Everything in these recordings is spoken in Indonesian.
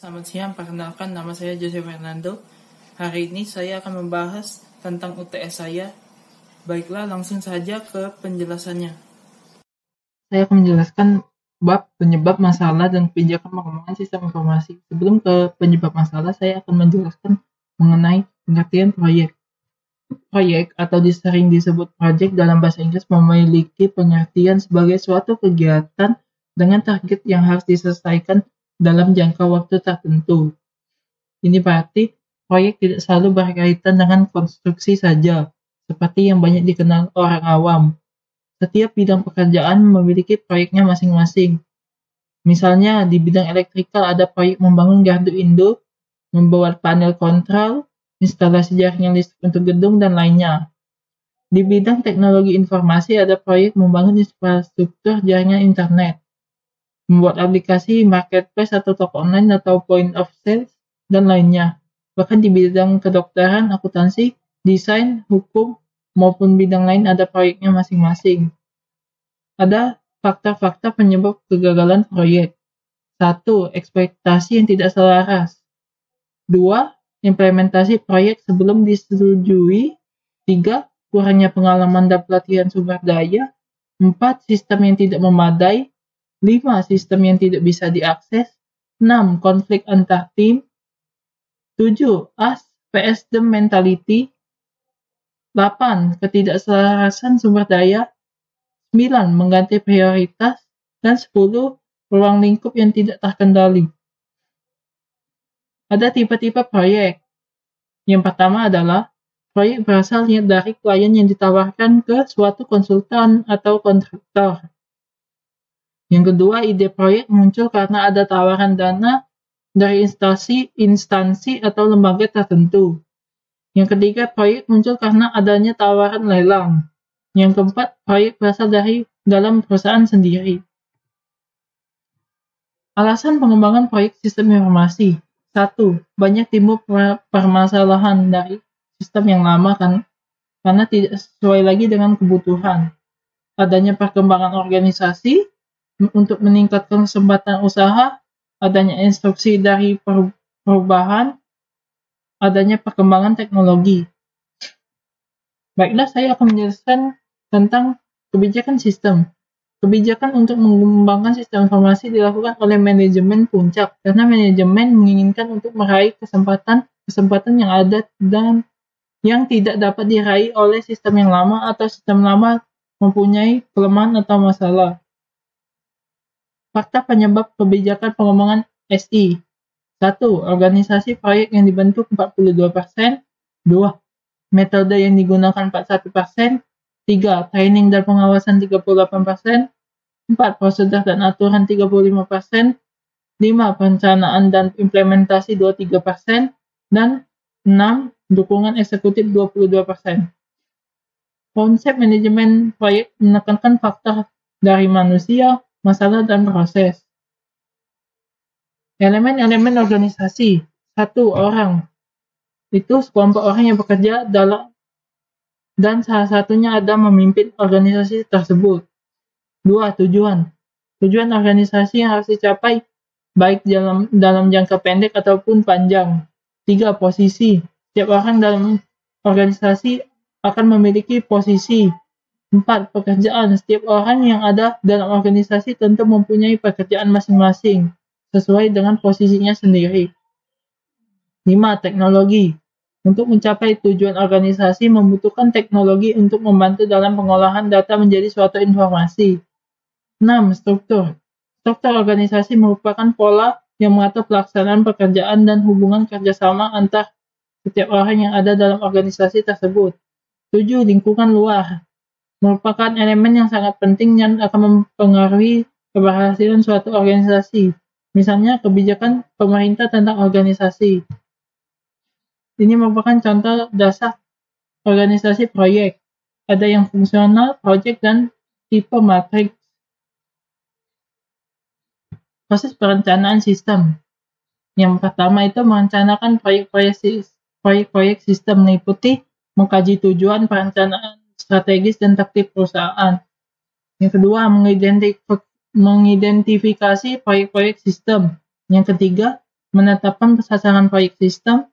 Selamat siang, perkenalkan nama saya Jose Fernando. Hari ini saya akan membahas tentang UTS saya. Baiklah, langsung saja ke penjelasannya. Saya akan menjelaskan bab penyebab masalah dan kebijakan pengembangan sistem informasi. Sebelum ke penyebab masalah, saya akan menjelaskan mengenai pengertian proyek. Proyek atau sering disebut project dalam bahasa Inggris memiliki pengertian sebagai suatu kegiatan dengan target yang harus diselesaikan dalam jangka waktu tertentu. Ini berarti proyek tidak selalu berkaitan dengan konstruksi saja, seperti yang banyak dikenal orang awam. Setiap bidang pekerjaan memiliki proyeknya masing-masing. Misalnya di bidang elektrikal ada proyek membangun gardu induk, membuat panel kontrol, instalasi jaringan listrik untuk gedung, dan lainnya. Di bidang teknologi informasi ada proyek membangun infrastruktur jaringan internet, membuat aplikasi marketplace atau toko online atau point of sale, dan lainnya. Bahkan di bidang kedokteran, akuntansi, desain, hukum, maupun bidang lain ada proyeknya masing-masing. Ada faktor-faktor penyebab kegagalan proyek. 1. Ekspektasi yang tidak selaras. 2. Implementasi proyek sebelum disetujui. 3. Kurangnya pengalaman dan pelatihan sumber daya. 4. Sistem yang tidak memadai. 5. Sistem yang tidak bisa diakses. 6. Konflik antar tim. 7. Ask vs them mentality. 8. Ketidakselarasan sumber daya. 9. Mengganti prioritas. Dan 10. Ruang lingkup yang tidak terkendali. Ada tipe-tipe proyek. Yang pertama adalah proyek berasal dari klien yang ditawarkan ke suatu konsultan atau kontraktor. Yang kedua, ide proyek muncul karena ada tawaran dana dari instansi atau lembaga tertentu. Yang ketiga, proyek muncul karena adanya tawaran lelang. Yang keempat, proyek berasal dari dalam perusahaan sendiri. Alasan pengembangan proyek sistem informasi. 1. Banyak timbul permasalahan dari sistem yang lama karena tidak sesuai lagi dengan kebutuhan. Adanya perkembangan organisasi untuk meningkatkan kesempatan usaha, adanya instruksi dari perubahan, adanya perkembangan teknologi. Baiklah, saya akan menjelaskan tentang kebijakan sistem. Kebijakan untuk mengembangkan sistem informasi dilakukan oleh manajemen puncak, karena manajemen menginginkan untuk meraih kesempatan yang ada dan yang tidak dapat diraih oleh sistem yang lama atau sistem lama mempunyai kelemahan atau masalah. Fakta penyebab kebijakan pengembangan SI. 1. Organisasi proyek yang dibentuk 42%. 2. Metode yang digunakan 41%. 3. Training dan pengawasan 38%. 4. Prosedur dan aturan 35%. 5. Perencanaan dan implementasi 23%. Dan 6. Dukungan eksekutif 22%. Konsep manajemen proyek menekankan faktor dari manusia, masalah, dan proses. Elemen-elemen organisasi. 1. Orang. Itu sekelompok orang yang bekerja dan salah satunya ada memimpin organisasi tersebut. 2. Tujuan. Tujuan organisasi yang harus dicapai baik dalam jangka pendek ataupun panjang. 3. Posisi. Setiap orang dalam organisasi akan memiliki posisi. 4. Pekerjaan. Setiap orang yang ada dalam organisasi tentu mempunyai pekerjaan masing-masing sesuai dengan posisinya sendiri. 5. Teknologi. Untuk mencapai tujuan organisasi membutuhkan teknologi untuk membantu dalam pengolahan data menjadi suatu informasi. 6. Struktur. Struktur organisasi merupakan pola yang mengatur pelaksanaan pekerjaan dan hubungan kerjasama antar setiap orang yang ada dalam organisasi tersebut. 7. Lingkungan luar. Merupakan elemen yang sangat penting yang akan mempengaruhi keberhasilan suatu organisasi. Misalnya kebijakan pemerintah tentang organisasi. Ini merupakan contoh dasar organisasi proyek. Ada yang fungsional, proyek, dan tipe matriks. Proses perencanaan sistem. Yang pertama itu merencanakan proyek-proyek sistem, meliputi mengkaji tujuan, perencanaan strategis, dan taktik perusahaan. Yang kedua, mengidentifikasi proyek-proyek sistem. Yang ketiga, menetapkan sasaran proyek sistem.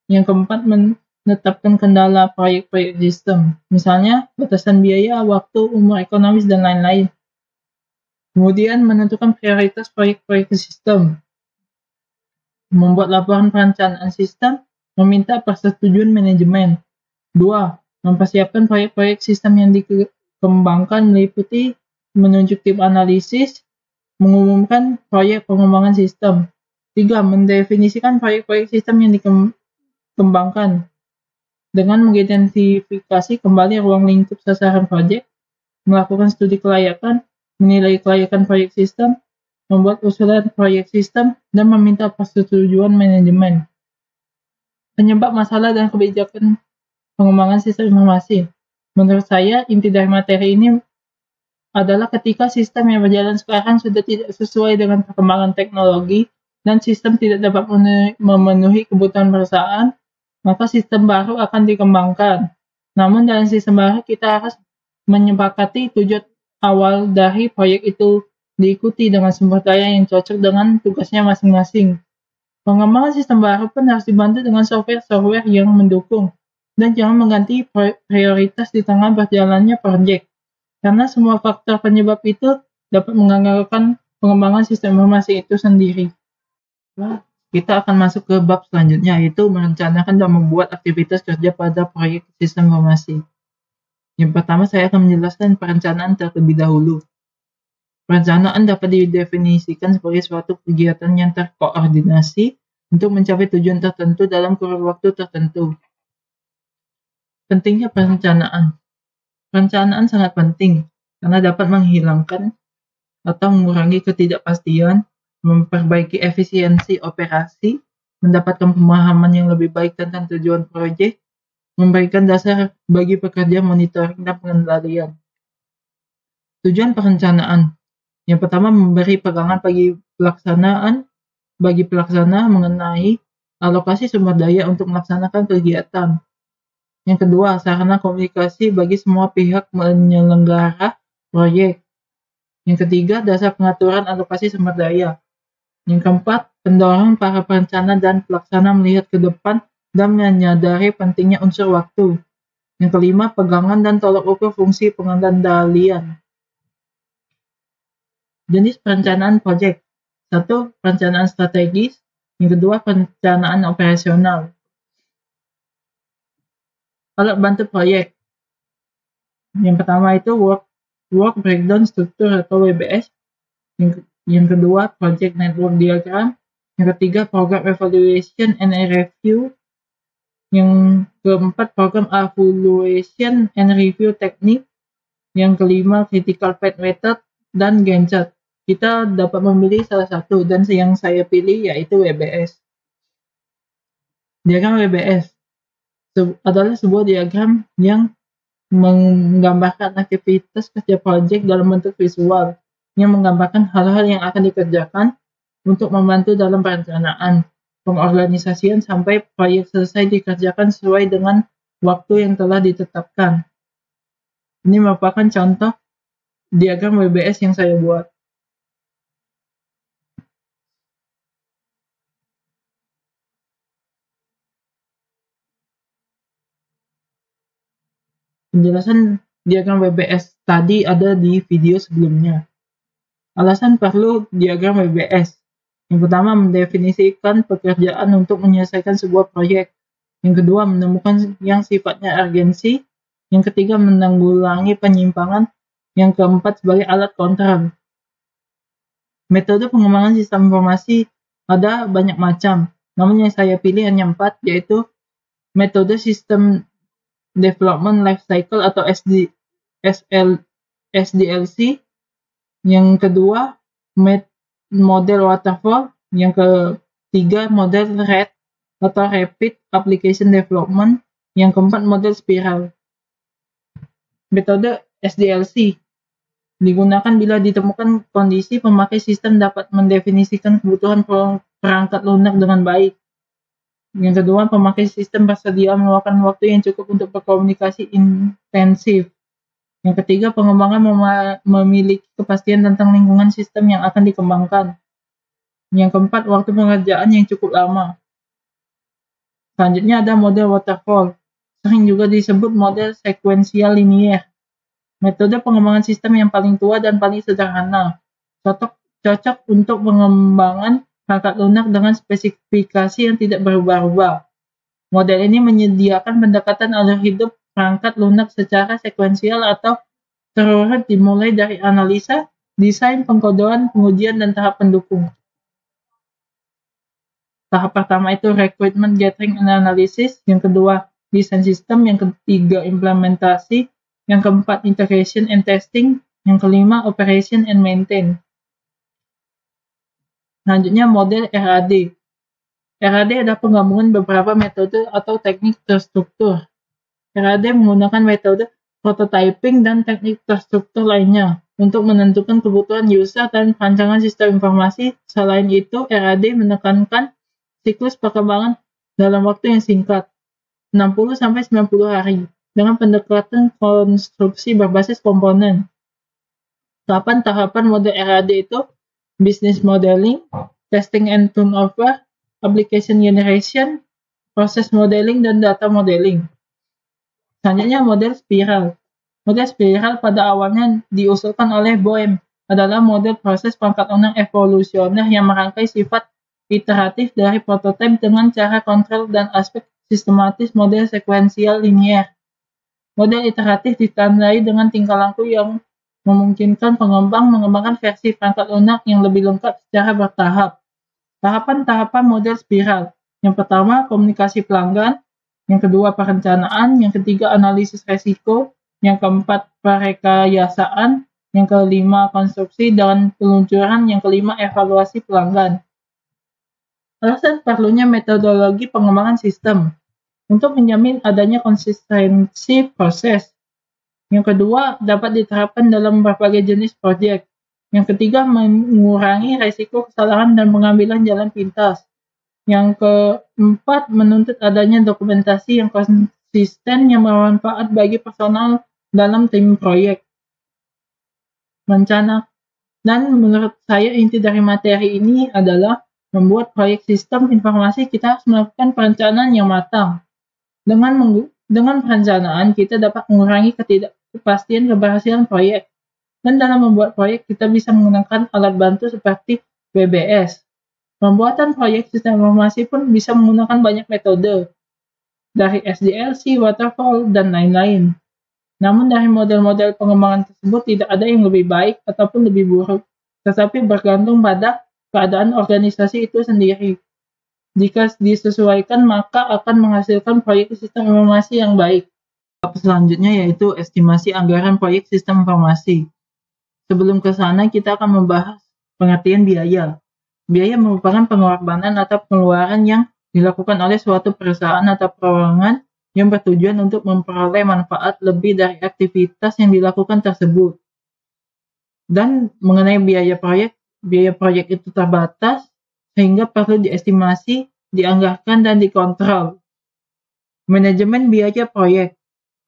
Yang keempat, menetapkan kendala proyek-proyek sistem, misalnya batasan biaya, waktu, umur ekonomis, dan lain-lain. Kemudian, menentukan prioritas proyek-proyek sistem, membuat laporan perencanaan sistem, meminta persetujuan manajemen. 2. Mempersiapkan proyek-proyek sistem yang dikembangkan meliputi menunjuk tim analisis, mengumumkan proyek pengembangan sistem. 3. Mendefinisikan proyek-proyek sistem yang dikembangkan dengan mengidentifikasi kembali ruang lingkup sasaran proyek, melakukan studi kelayakan, menilai kelayakan proyek sistem, membuat usulan proyek sistem, dan meminta persetujuan manajemen. Penyebab masalah dan kebijakan pengembangan sistem informasi. Menurut saya, inti dari materi ini adalah ketika sistem yang berjalan sekarang sudah tidak sesuai dengan perkembangan teknologi dan sistem tidak dapat memenuhi kebutuhan perusahaan, maka sistem baru akan dikembangkan. Namun dalam sistem baru kita harus menyepakati tujuan awal dari proyek itu diikuti dengan sumber daya yang cocok dengan tugasnya masing-masing. Pengembangan sistem baru pun harus dibantu dengan software-software yang mendukung dan jangan mengganti prioritas di tengah berjalannya proyek. Karena semua faktor penyebab itu dapat menggagalkan pengembangan sistem informasi itu sendiri. Nah, kita akan masuk ke bab selanjutnya, yaitu merencanakan dan membuat aktivitas kerja pada proyek sistem informasi. Yang pertama, saya akan menjelaskan perencanaan terlebih dahulu. Perencanaan dapat didefinisikan sebagai suatu kegiatan yang terkoordinasi untuk mencapai tujuan tertentu dalam kurun waktu tertentu. Pentingnya perencanaan. Perencanaan sangat penting karena dapat menghilangkan atau mengurangi ketidakpastian, memperbaiki efisiensi operasi, mendapatkan pemahaman yang lebih baik tentang tujuan proyek, memberikan dasar bagi pekerja monitoring dan pengendalian. Tujuan perencanaan. Yang pertama, memberi pegangan bagi pelaksana mengenai alokasi sumber daya untuk melaksanakan kegiatan. Yang kedua, sarana komunikasi bagi semua pihak penyelenggara proyek. Yang ketiga, dasar pengaturan alokasi sumber daya. Yang keempat, pendorong para perencana dan pelaksana melihat ke depan dan menyadari pentingnya unsur waktu. Yang kelima, pegangan dan tolak ukur fungsi pengendalian. Jenis perencanaan proyek. 1. Perencanaan strategis. Yang kedua, perencanaan operasional. Alat bantu proyek. Yang pertama itu Work Breakdown Structure atau WBS. Yang kedua, Project Network Diagram. Yang ketiga, Program Evaluation and Review. Yang keempat, Program Evaluation and Review Technique. Yang kelima, Critical Path Method dan Gantt chart. Kita dapat memilih salah satu dan yang saya pilih yaitu WBS. Diagram WBS adalah sebuah diagram yang menggambarkan aktivitas kerja proyek dalam bentuk visual yang menggambarkan hal-hal yang akan dikerjakan untuk membantu dalam perencanaan, pengorganisasian sampai proyek selesai dikerjakan sesuai dengan waktu yang telah ditetapkan. Ini merupakan contoh diagram WBS yang saya buat. Penjelasan diagram WBS tadi ada di video sebelumnya. Alasan perlu diagram WBS. Yang pertama, mendefinisikan pekerjaan untuk menyelesaikan sebuah proyek. Yang kedua, menemukan yang sifatnya urgensi. Yang ketiga, menanggulangi penyimpangan. Yang keempat, sebagai alat kontrol. Metode pengembangan sistem informasi ada banyak macam. Namun yang saya pilih hanya 4, yaitu metode System Development Life Cycle atau SDLC. Yang kedua, model waterfall. Yang ketiga, model RAD atau Rapid Application Development. Yang keempat, model spiral. Metode SDLC digunakan bila ditemukan kondisi pemakai sistem dapat mendefinisikan kebutuhan perangkat lunak dengan baik. Yang kedua, pemakai sistem bersedia meluangkan waktu yang cukup untuk berkomunikasi intensif. Yang ketiga, pengembangan memiliki kepastian tentang lingkungan sistem yang akan dikembangkan. Yang keempat, waktu pengerjaan yang cukup lama. Selanjutnya ada model waterfall, sering juga disebut model sekuensial linier. Metode pengembangan sistem yang paling tua dan paling sederhana. Cocok untuk pengembangan perangkat lunak dengan spesifikasi yang tidak berubah-ubah. Model ini menyediakan pendekatan alur hidup perangkat lunak secara sekuensial atau terurut dimulai dari analisa, desain, pengkodean, pengujian, dan tahap pendukung. Tahap pertama itu recruitment, gathering, and analysis. Yang kedua, desain sistem. Yang ketiga, implementasi. Yang keempat, integration and testing. Yang kelima, operation and maintain. Selanjutnya, model RAD. RAD adalah penggabungan beberapa metode atau teknik terstruktur. RAD menggunakan metode prototyping dan teknik terstruktur lainnya untuk menentukan kebutuhan user dan perancangan sistem informasi. Selain itu, RAD menekankan siklus perkembangan dalam waktu yang singkat, 60-90 hari, dengan pendekatan konstruksi berbasis komponen. Tahapan model RAD itu business modeling, testing and turnover, application generation, proses modeling, dan data modeling. Selanjutnya model spiral. Model spiral pada awalnya diusulkan oleh Boehm adalah model proses perangkat lunak evolusioner yang merangkai sifat iteratif dari prototipe dengan cara kontrol dan aspek sistematis model sekuensial linier. Model iteratif ditandai dengan tingkah laku yang memungkinkan pengembang mengembangkan versi perangkat lunak yang lebih lengkap secara bertahap. Tahapan-tahapan model spiral. Yang pertama, komunikasi pelanggan. Yang kedua, perencanaan. Yang ketiga, analisis resiko. Yang keempat, perekayasaan. Yang kelima, konstruksi dan peluncuran. Yang kelima, evaluasi pelanggan. Alasan perlunya metodologi pengembangan sistem untuk menjamin adanya konsistensi proses. Yang kedua, dapat diterapkan dalam berbagai jenis proyek. Yang ketiga, mengurangi risiko kesalahan dan pengambilan jalan pintas. Yang keempat, menuntut adanya dokumentasi yang konsisten yang bermanfaat bagi personal dalam tim proyek. Rencana. Dan menurut saya inti dari materi ini adalah membuat proyek sistem informasi kita harus melakukan perencanaan yang matang. Dengan perencanaan, kita dapat mengurangi ketidakpastian keberhasilan proyek. Dan dalam membuat proyek, kita bisa menggunakan alat bantu seperti WBS. Pembuatan proyek sistem informasi pun bisa menggunakan banyak metode, dari SDLC, waterfall, dan lain-lain. Namun dari model-model pengembangan tersebut tidak ada yang lebih baik ataupun lebih buruk, tetapi bergantung pada keadaan organisasi itu sendiri. Jika disesuaikan, maka akan menghasilkan proyek sistem informasi yang baik. Tahap selanjutnya yaitu estimasi anggaran proyek sistem informasi. Sebelum ke sana, kita akan membahas pengertian biaya. Biaya merupakan pengorbanan atau pengeluaran yang dilakukan oleh suatu perusahaan atau perorangan yang bertujuan untuk memperoleh manfaat lebih dari aktivitas yang dilakukan tersebut. Dan mengenai biaya proyek itu terbatas, sehingga perlu diestimasi, dianggarkan, dan dikontrol. Manajemen biaya proyek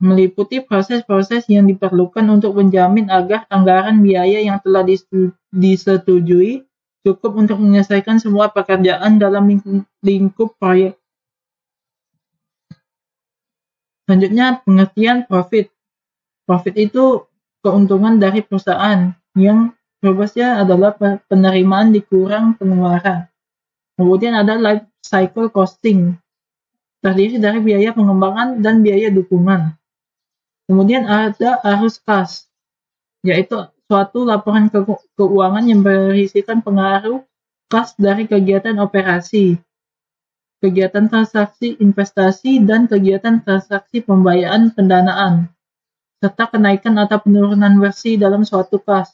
meliputi proses-proses yang diperlukan untuk menjamin agar anggaran biaya yang telah disetujui cukup untuk menyelesaikan semua pekerjaan dalam lingkup proyek. Selanjutnya, pengertian profit. Profit itu keuntungan dari perusahaan yang berbasisnya adalah penerimaan dikurang pengeluaran. Kemudian ada life cycle costing, terdiri dari biaya pengembangan dan biaya dukungan. Kemudian ada arus kas, yaitu suatu laporan keuangan yang berisikan pengaruh kas dari kegiatan operasi, kegiatan transaksi investasi, dan kegiatan transaksi pembiayaan pendanaan, serta kenaikan atau penurunan versi dalam suatu kas.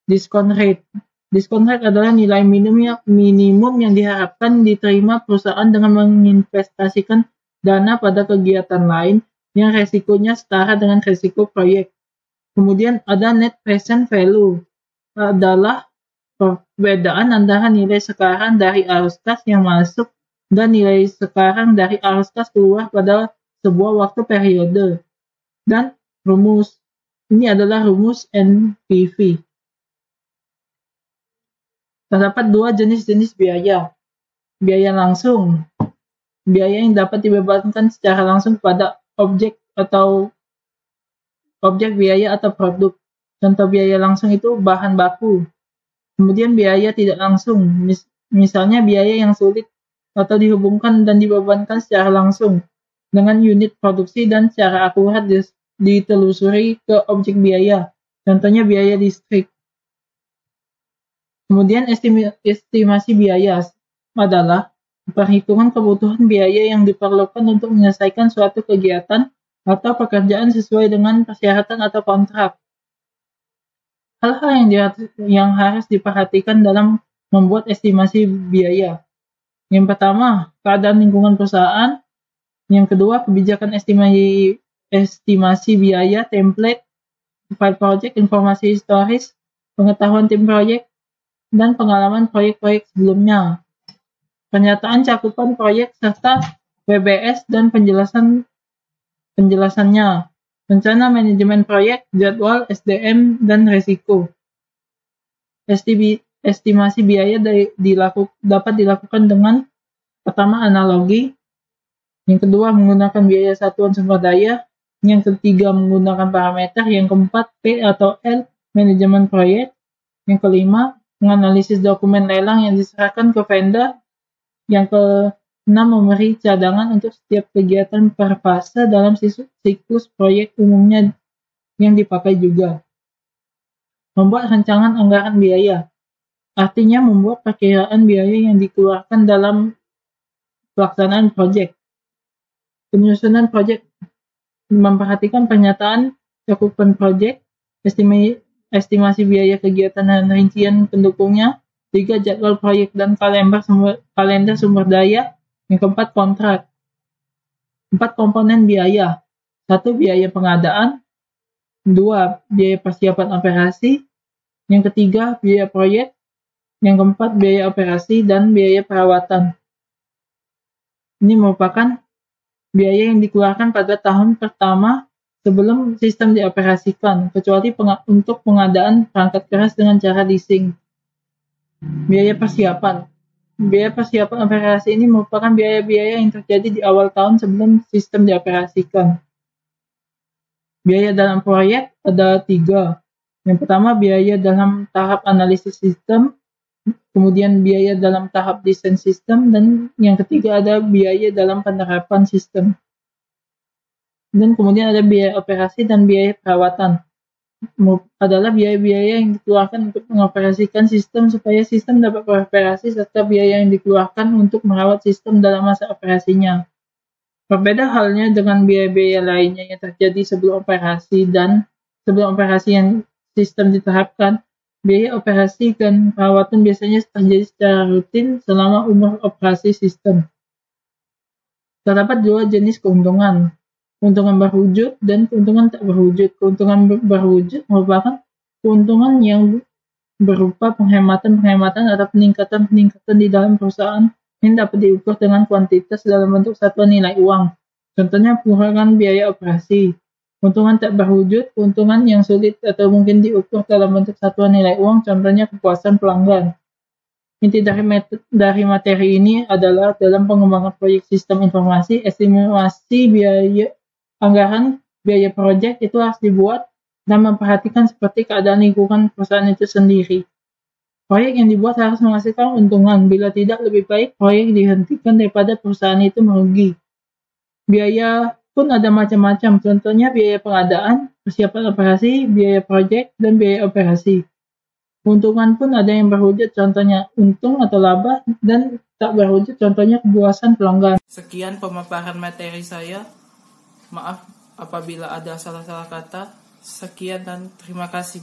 Discount rate. Discount rate adalah nilai minimum yang diharapkan diterima perusahaan dengan menginvestasikan dana pada kegiatan lain yang resikonya setara dengan resiko proyek. Kemudian ada net present value, adalah perbedaan antara nilai sekarang dari arus kas yang masuk dan nilai sekarang dari arus kas keluar pada sebuah waktu periode. Dan rumus. Ini adalah rumus NPV. Terdapat dua jenis-jenis biaya. Biaya langsung, biaya yang dapat dibebankan secara langsung kepada objek biaya atau produk. Contoh biaya langsung itu bahan baku. Kemudian biaya tidak langsung, misalnya biaya yang sulit atau dihubungkan dan dibebankan secara langsung dengan unit produksi dan secara akurat ditelusuri ke objek biaya. Contohnya biaya listrik. Kemudian estimasi biaya adalah perhitungan kebutuhan biaya yang diperlukan untuk menyelesaikan suatu kegiatan atau pekerjaan sesuai dengan persyaratan atau kontrak. Hal-hal yang harus diperhatikan dalam membuat estimasi biaya. Yang pertama, keadaan lingkungan perusahaan. Yang kedua, kebijakan estimasi biaya, template, file project, informasi historis, pengetahuan tim proyek, dan pengalaman proyek-proyek sebelumnya. Pernyataan cakupan proyek serta WBS dan penjelasannya. Rencana manajemen proyek, jadwal, SDM, dan risiko. Estimasi biaya dapat dilakukan dengan pertama analogi, yang kedua menggunakan biaya satuan sumber daya, yang ketiga menggunakan parameter, yang keempat P atau L manajemen proyek, yang kelima menganalisis dokumen lelang yang diserahkan ke vendor, yang keenam memberi cadangan untuk setiap kegiatan per fase dalam siklus proyek umumnya yang dipakai juga. Membuat rancangan anggaran biaya, artinya membuat perkiraan biaya yang dikeluarkan dalam pelaksanaan proyek. Penyusunan proyek memperhatikan pernyataan cakupan proyek, estimasi biaya kegiatan dan rincian pendukungnya, 3 jadwal proyek dan kalender sumber daya, yang keempat kontrak. 4 komponen biaya, 1 biaya pengadaan, 2 biaya persiapan operasi, yang ketiga biaya proyek, yang keempat biaya operasi dan biaya perawatan. Ini merupakan biaya yang dikeluarkan pada tahun pertama sebelum sistem dioperasikan, kecuali untuk pengadaan perangkat keras dengan cara leasing. Biaya persiapan. Biaya persiapan operasi ini merupakan biaya-biaya yang terjadi di awal tahun sebelum sistem dioperasikan. Biaya dalam proyek ada 3. Yang pertama, biaya dalam tahap analisis sistem, kemudian biaya dalam tahap desain sistem, dan yang ketiga ada biaya dalam penerapan sistem. Dan kemudian ada biaya operasi dan biaya perawatan. Adalah biaya-biaya yang dikeluarkan untuk mengoperasikan sistem supaya sistem dapat beroperasi, serta biaya yang dikeluarkan untuk merawat sistem dalam masa operasinya. Berbeda halnya dengan biaya-biaya lainnya yang terjadi sebelum operasi dan sebelum operasi yang sistem diterapkan. Biaya operasi dan perawatan biasanya terjadi secara rutin selama umur operasi sistem. Terdapat 2 jenis keuntungan, keuntungan berwujud dan keuntungan tak berwujud. Keuntungan berwujud merupakan keuntungan yang berupa penghematan atau peningkatan di dalam perusahaan yang dapat diukur dengan kuantitas dalam bentuk satuan nilai uang. Contohnya pengurangan biaya operasi. Keuntungan tak berwujud, keuntungan yang sulit atau mungkin diukur dalam bentuk satuan nilai uang, contohnya kepuasan pelanggan. Inti dari materi ini adalah dalam pengembangan proyek sistem informasi, estimasi biaya anggaran biaya proyek itu harus dibuat dan memperhatikan seperti keadaan lingkungan perusahaan itu sendiri. Proyek yang dibuat harus menghasilkan keuntungan, bila tidak lebih baik proyek dihentikan daripada perusahaan itu merugi. Biaya pun ada macam-macam, contohnya biaya pengadaan, persiapan operasi, biaya proyek, dan biaya operasi. Keuntungan pun ada yang berwujud, contohnya untung atau laba, dan tak berwujud, contohnya kepuasan pelanggan. Sekian pemaparan materi saya. Maaf apabila ada salah-salah kata. Sekian dan terima kasih.